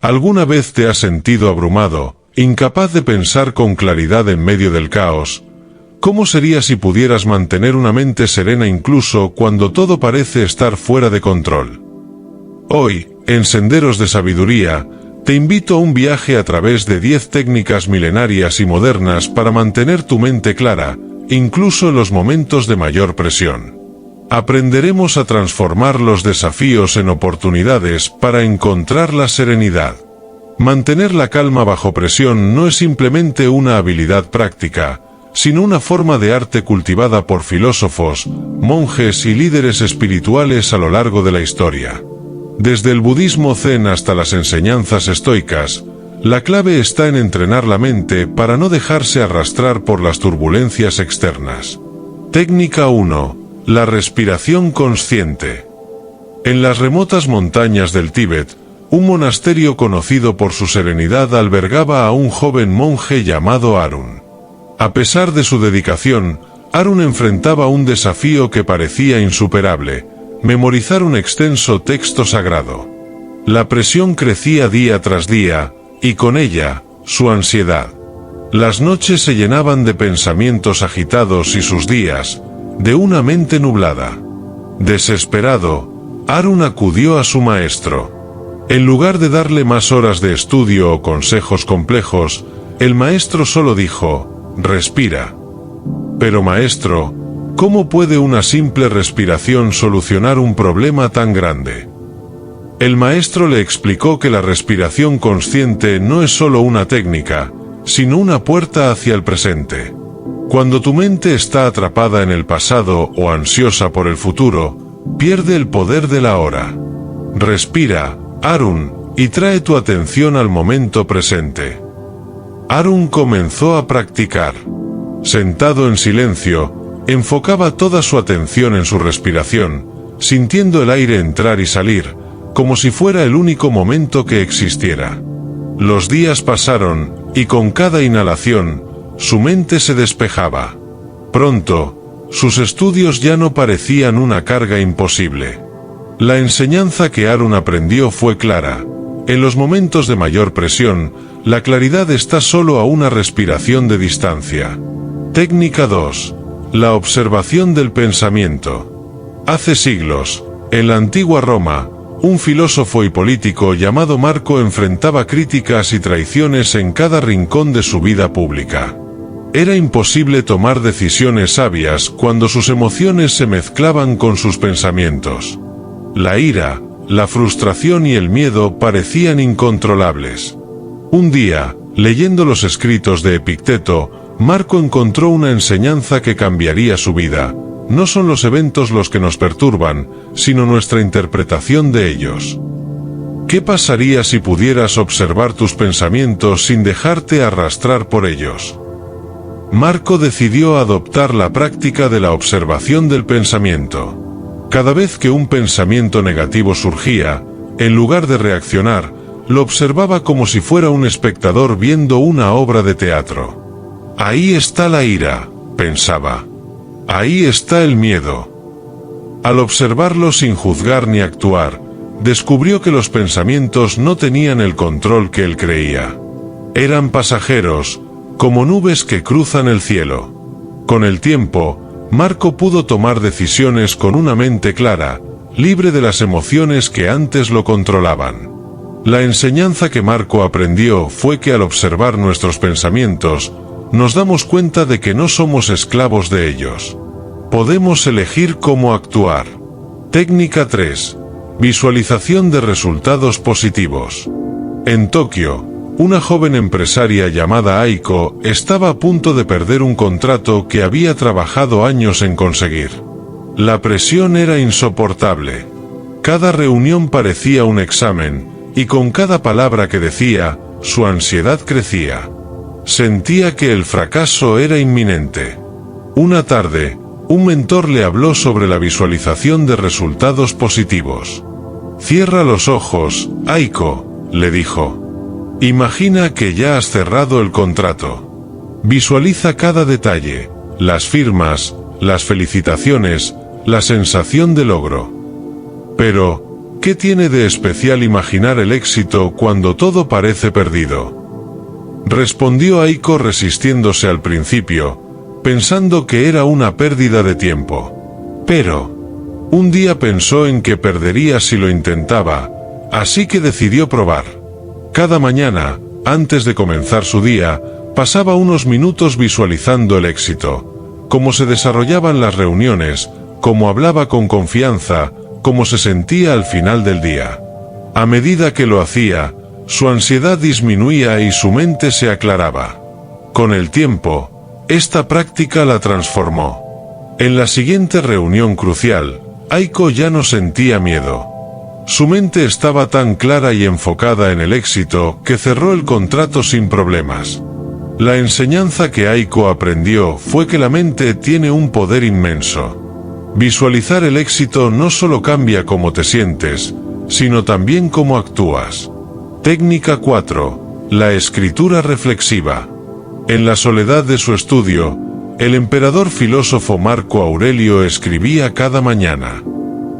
¿Alguna vez te has sentido abrumado, incapaz de pensar con claridad en medio del caos? ¿Cómo sería si pudieras mantener una mente serena incluso cuando todo parece estar fuera de control? Hoy, en Senderos de Sabiduría, te invito a un viaje a través de 10 técnicas milenarias y modernas para mantener tu mente clara, incluso en los momentos de mayor presión. Aprenderemos a transformar los desafíos en oportunidades para encontrar la serenidad. Mantener la calma bajo presión no es simplemente una habilidad práctica, sino una forma de arte cultivada por filósofos, monjes y líderes espirituales a lo largo de la historia. Desde el budismo zen hasta las enseñanzas estoicas, la clave está en entrenar la mente para no dejarse arrastrar por las turbulencias externas. Técnica 1. La respiración consciente. En las remotas montañas del Tíbet, un monasterio conocido por su serenidad albergaba a un joven monje llamado Arun. A pesar de su dedicación, Arun enfrentaba un desafío que parecía insuperable: memorizar un extenso texto sagrado. La presión crecía día tras día, y con ella, su ansiedad. Las noches se llenaban de pensamientos agitados y sus días, de una mente nublada. Desesperado, Arun acudió a su maestro. En lugar de darle más horas de estudio o consejos complejos, el maestro solo dijo: respira. Pero maestro, ¿cómo puede una simple respiración solucionar un problema tan grande? El maestro le explicó que la respiración consciente no es solo una técnica, sino una puerta hacia el presente. Cuando tu mente está atrapada en el pasado o ansiosa por el futuro, pierde el poder del ahora. Respira, Arun, y trae tu atención al momento presente. Arun comenzó a practicar. Sentado en silencio, enfocaba toda su atención en su respiración, sintiendo el aire entrar y salir, como si fuera el único momento que existiera. Los días pasaron, y con cada inhalación, su mente se despejaba. Pronto, sus estudios ya no parecían una carga imposible. La enseñanza que Arun aprendió fue clara: en los momentos de mayor presión, la claridad está solo a una respiración de distancia. Técnica 2. La observación del pensamiento. Hace siglos, en la antigua Roma, un filósofo y político llamado Marco enfrentaba críticas y traiciones en cada rincón de su vida pública. Era imposible tomar decisiones sabias cuando sus emociones se mezclaban con sus pensamientos. La ira, la frustración y el miedo parecían incontrolables. Un día, leyendo los escritos de Epicteto, Marco encontró una enseñanza que cambiaría su vida. No son los eventos los que nos perturban, sino nuestra interpretación de ellos. ¿Qué pasaría si pudieras observar tus pensamientos sin dejarte arrastrar por ellos? Marco decidió adoptar la práctica de la observación del pensamiento. Cada vez que un pensamiento negativo surgía, en lugar de reaccionar, lo observaba como si fuera un espectador viendo una obra de teatro. Ahí está la ira, pensaba. Ahí está el miedo. Al observarlo sin juzgar ni actuar, descubrió que los pensamientos no tenían el control que él creía. Eran pasajeros, como nubes que cruzan el cielo. Con el tiempo, Marco pudo tomar decisiones con una mente clara, libre de las emociones que antes lo controlaban. La enseñanza que Marco aprendió fue que al observar nuestros pensamientos, nos damos cuenta de que no somos esclavos de ellos. Podemos elegir cómo actuar. Técnica 3. Visualización de resultados positivos. En Tokio, una joven empresaria llamada Aiko estaba a punto de perder un contrato que había trabajado años en conseguir. La presión era insoportable. Cada reunión parecía un examen, y con cada palabra que decía, su ansiedad crecía. Sentía que el fracaso era inminente. Una tarde, un mentor le habló sobre la visualización de resultados positivos. «Cierra los ojos, Aiko», le dijo. «Imagina que ya has cerrado el contrato. Visualiza cada detalle, las firmas, las felicitaciones, la sensación de logro. Pero, ¿qué tiene de especial imaginar el éxito cuando todo parece perdido? Respondió Aiko resistiéndose al principio, pensando que era una pérdida de tiempo. Pero un día pensó en que perdería si lo intentaba, así que decidió probar. Cada mañana, antes de comenzar su día, pasaba unos minutos visualizando el éxito, cómo se desarrollaban las reuniones, cómo hablaba con confianza, cómo se sentía al final del día. A medida que lo hacía, su ansiedad disminuía y su mente se aclaraba. Con el tiempo, esta práctica la transformó. En la siguiente reunión crucial, Aiko ya no sentía miedo. Su mente estaba tan clara y enfocada en el éxito que cerró el contrato sin problemas. La enseñanza que Aiko aprendió fue que la mente tiene un poder inmenso. Visualizar el éxito no solo cambia cómo te sientes, sino también cómo actúas. Técnica 4. La escritura reflexiva. En la soledad de su estudio, el emperador filósofo Marco Aurelio escribía cada mañana.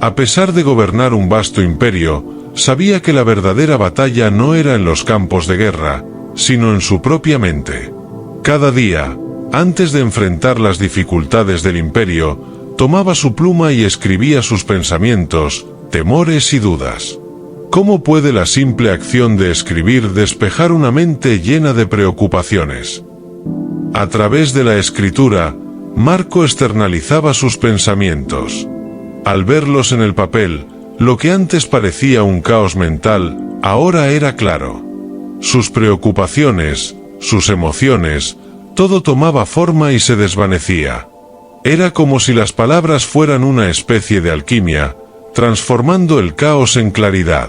A pesar de gobernar un vasto imperio, sabía que la verdadera batalla no era en los campos de guerra, sino en su propia mente. Cada día, antes de enfrentar las dificultades del imperio, tomaba su pluma y escribía sus pensamientos, temores y dudas. ¿Cómo puede la simple acción de escribir despejar una mente llena de preocupaciones? A través de la escritura, Marco externalizaba sus pensamientos. Al verlos en el papel, lo que antes parecía un caos mental, ahora era claro. Sus preocupaciones, sus emociones, todo tomaba forma y se desvanecía. Era como si las palabras fueran una especie de alquimia, transformando el caos en claridad.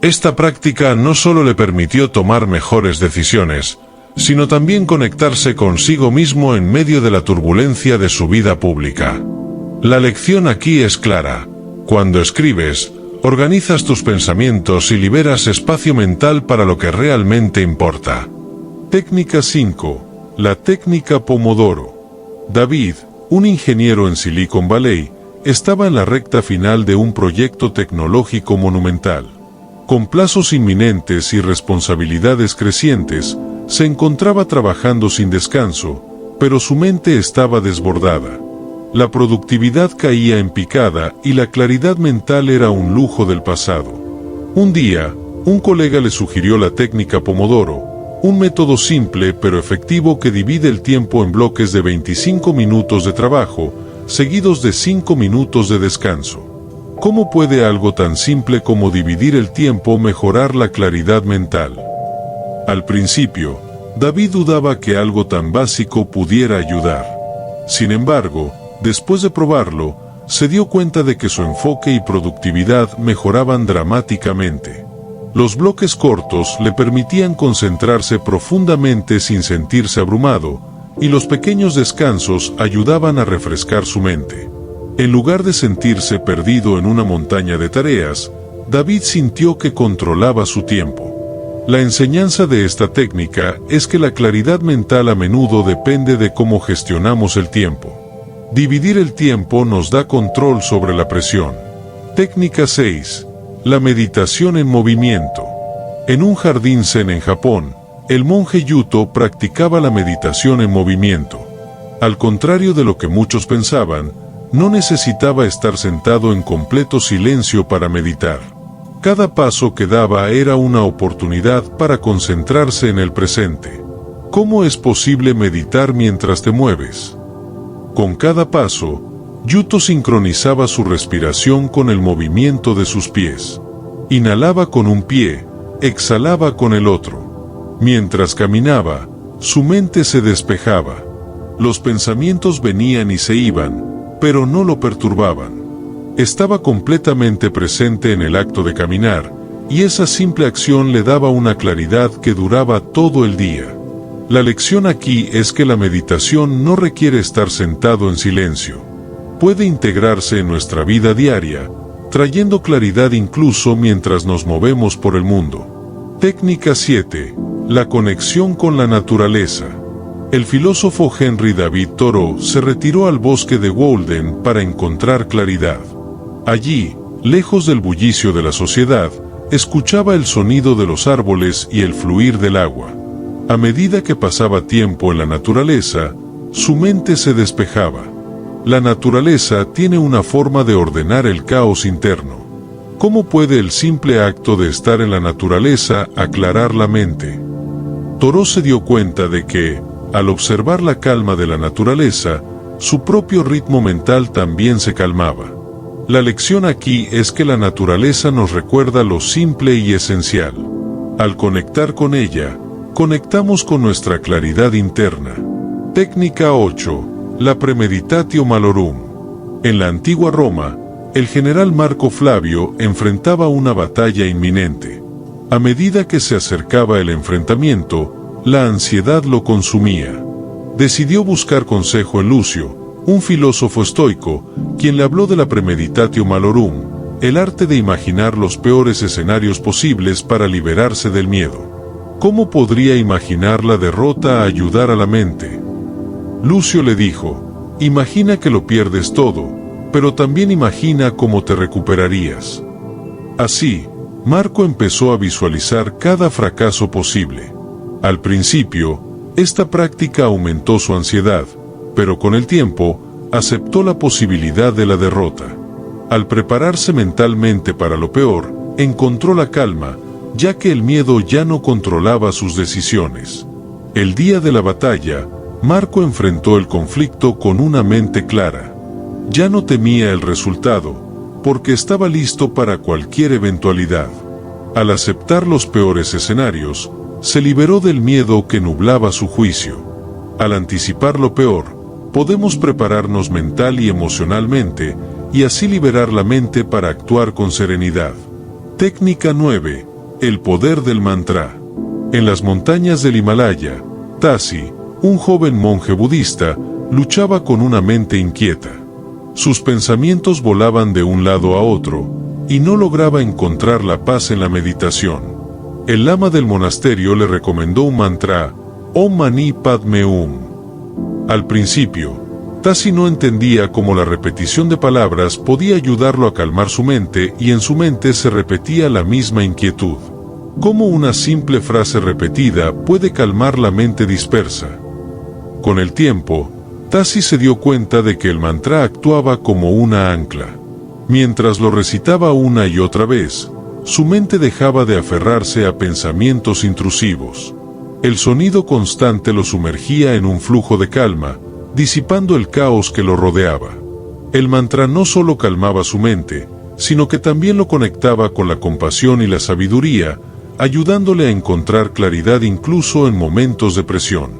Esta práctica no solo le permitió tomar mejores decisiones, sino también conectarse consigo mismo en medio de la turbulencia de su vida pública. La lección aquí es clara. Cuando escribes, organizas tus pensamientos y liberas espacio mental para lo que realmente importa. Técnica 5. La técnica Pomodoro. David, un ingeniero en Silicon Valley, estaba en la recta final de un proyecto tecnológico monumental. Con plazos inminentes y responsabilidades crecientes, se encontraba trabajando sin descanso, pero su mente estaba desbordada. La productividad caía en picada y la claridad mental era un lujo del pasado. Un día, un colega le sugirió la técnica Pomodoro, un método simple pero efectivo que divide el tiempo en bloques de 25 minutos de trabajo, seguidos de 5 minutos de descanso. ¿Cómo puede algo tan simple como dividir el tiempo mejorar la claridad mental? Al principio, David dudaba que algo tan básico pudiera ayudar. Sin embargo, después de probarlo, se dio cuenta de que su enfoque y productividad mejoraban dramáticamente. Los bloques cortos le permitían concentrarse profundamente sin sentirse abrumado, y los pequeños descansos ayudaban a refrescar su mente. En lugar de sentirse perdido en una montaña de tareas, David sintió que controlaba su tiempo. La enseñanza de esta técnica es que la claridad mental a menudo depende de cómo gestionamos el tiempo. Dividir el tiempo nos da control sobre la presión. Técnica 6. La meditación en movimiento. En un jardín zen en Japón, el monje Yuto practicaba la meditación en movimiento. Al contrario de lo que muchos pensaban, no necesitaba estar sentado en completo silencio para meditar. Cada paso que daba era una oportunidad para concentrarse en el presente. ¿Cómo es posible meditar mientras te mueves? Con cada paso, Yuto sincronizaba su respiración con el movimiento de sus pies. Inhalaba con un pie, exhalaba con el otro. Mientras caminaba, su mente se despejaba. Los pensamientos venían y se iban, pero no lo perturbaban. Estaba completamente presente en el acto de caminar, y esa simple acción le daba una claridad que duraba todo el día. La lección aquí es que la meditación no requiere estar sentado en silencio. Puede integrarse en nuestra vida diaria, trayendo claridad incluso mientras nos movemos por el mundo. Técnica 7. La conexión con la naturaleza. El filósofo Henry David Thoreau se retiró al bosque de Walden para encontrar claridad. Allí, Lejos del bullicio de la sociedad, escuchaba el sonido de los árboles y el fluir del agua. A medida que pasaba tiempo en la naturaleza, su mente se despejaba. La naturaleza tiene una forma de ordenar el caos interno. ¿Cómo puede el simple acto de estar en la naturaleza aclarar la mente? Thoreau se dio cuenta de que, al observar la calma de la naturaleza, su propio ritmo mental también se calmaba. La lección aquí es que la naturaleza nos recuerda lo simple y esencial. Al conectar con ella, conectamos con nuestra claridad interna. Técnica 8. La premeditatio malorum. En la antigua Roma, el general Marco Flavio enfrentaba una batalla inminente. A medida que se acercaba el enfrentamiento, la ansiedad lo consumía. Decidió buscar consejo en Lucio, un filósofo estoico, quien le habló de la premeditatio malorum, el arte de imaginar los peores escenarios posibles para liberarse del miedo. ¿Cómo podría imaginar la derrota a ayudar a la mente? Lucio le dijo: imagina que lo pierdes todo, pero también imagina cómo te recuperarías. Así, Marco empezó a visualizar cada fracaso posible. Al principio, esta práctica aumentó su ansiedad, pero con el tiempo, aceptó la posibilidad de la derrota. Al prepararse mentalmente para lo peor, encontró la calma, ya que el miedo ya no controlaba sus decisiones. El día de la batalla, Marco enfrentó el conflicto con una mente clara. Ya no temía el resultado, porque estaba listo para cualquier eventualidad. Al aceptar los peores escenarios, se liberó del miedo que nublaba su juicio. Al anticipar lo peor, podemos prepararnos mental y emocionalmente, y así liberar la mente para actuar con serenidad. Técnica 9. El poder del mantra. En las montañas del Himalaya, Tasi, un joven monje budista, luchaba con una mente inquieta. Sus pensamientos volaban de un lado a otro, y no lograba encontrar la paz en la meditación. El lama del monasterio le recomendó un mantra, Om Mani Padme Hum. Al principio, Tasi no entendía cómo la repetición de palabras podía ayudarlo a calmar su mente, y en su mente se repetía la misma inquietud. ¿Cómo una simple frase repetida puede calmar la mente dispersa? Con el tiempo, Tasi se dio cuenta de que el mantra actuaba como una ancla. Mientras lo recitaba una y otra vez, su mente dejaba de aferrarse a pensamientos intrusivos. El sonido constante lo sumergía en un flujo de calma, disipando el caos que lo rodeaba. El mantra no solo calmaba su mente, sino que también lo conectaba con la compasión y la sabiduría, ayudándole a encontrar claridad incluso en momentos de presión.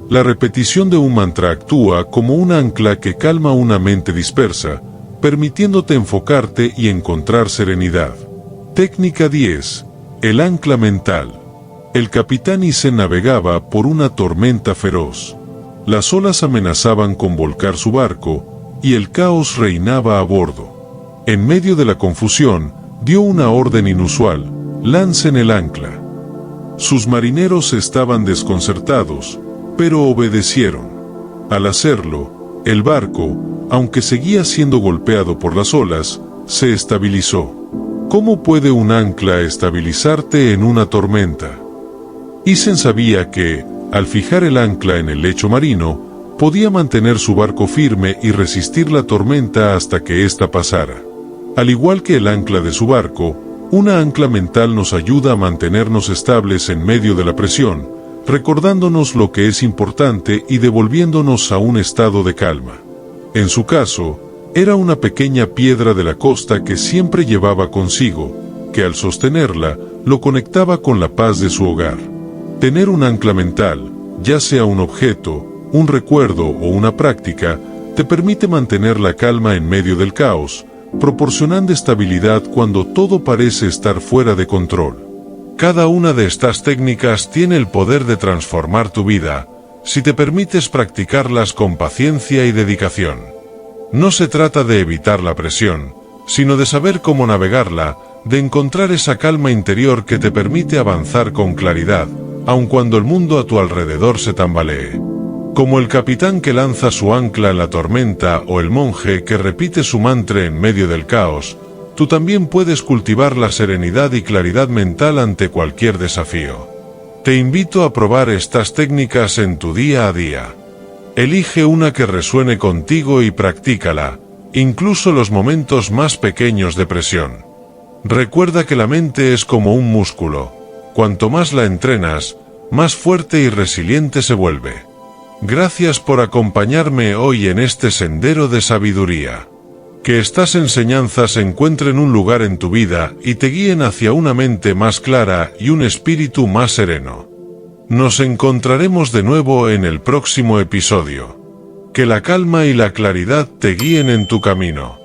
La repetición de un mantra actúa como un ancla que calma una mente dispersa, permitiéndote enfocarte y encontrar serenidad. Técnica 10. El ancla mental. El capitán Ise navegaba por una tormenta feroz. Las olas amenazaban con volcar su barco, y el caos reinaba a bordo. En medio de la confusión, dio una orden inusual: lancen el ancla. Sus marineros estaban desconcertados, pero obedecieron. Al hacerlo, el barco, aunque seguía siendo golpeado por las olas, se estabilizó. ¿Cómo puede un ancla estabilizarte en una tormenta? Isen sabía que, al fijar el ancla en el lecho marino, podía mantener su barco firme y resistir la tormenta hasta que ésta pasara. Al igual que el ancla de su barco, una ancla mental nos ayuda a mantenernos estables en medio de la presión, recordándonos lo que es importante y devolviéndonos a un estado de calma. En su caso, era una pequeña piedra de la costa que siempre llevaba consigo, que al sostenerla, lo conectaba con la paz de su hogar. Tener un ancla mental, ya sea un objeto, un recuerdo o una práctica, te permite mantener la calma en medio del caos, proporcionando estabilidad cuando todo parece estar fuera de control. Cada una de estas técnicas tiene el poder de transformar tu vida, si te permites practicarlas con paciencia y dedicación. No se trata de evitar la presión, sino de saber cómo navegarla, de encontrar esa calma interior que te permite avanzar con claridad, aun cuando el mundo a tu alrededor se tambalee. Como el capitán que lanza su ancla en la tormenta o el monje que repite su mantra en medio del caos, tú también puedes cultivar la serenidad y claridad mental ante cualquier desafío. Te invito a probar estas técnicas en tu día a día. Elige una que resuene contigo y practícala, incluso los momentos más pequeños de presión. Recuerda que la mente es como un músculo. Cuanto más la entrenas, más fuerte y resiliente se vuelve. Gracias por acompañarme hoy en este sendero de sabiduría. Que estas enseñanzas encuentren un lugar en tu vida y te guíen hacia una mente más clara y un espíritu más sereno. Nos encontraremos de nuevo en el próximo episodio. Que la calma y la claridad te guíen en tu camino.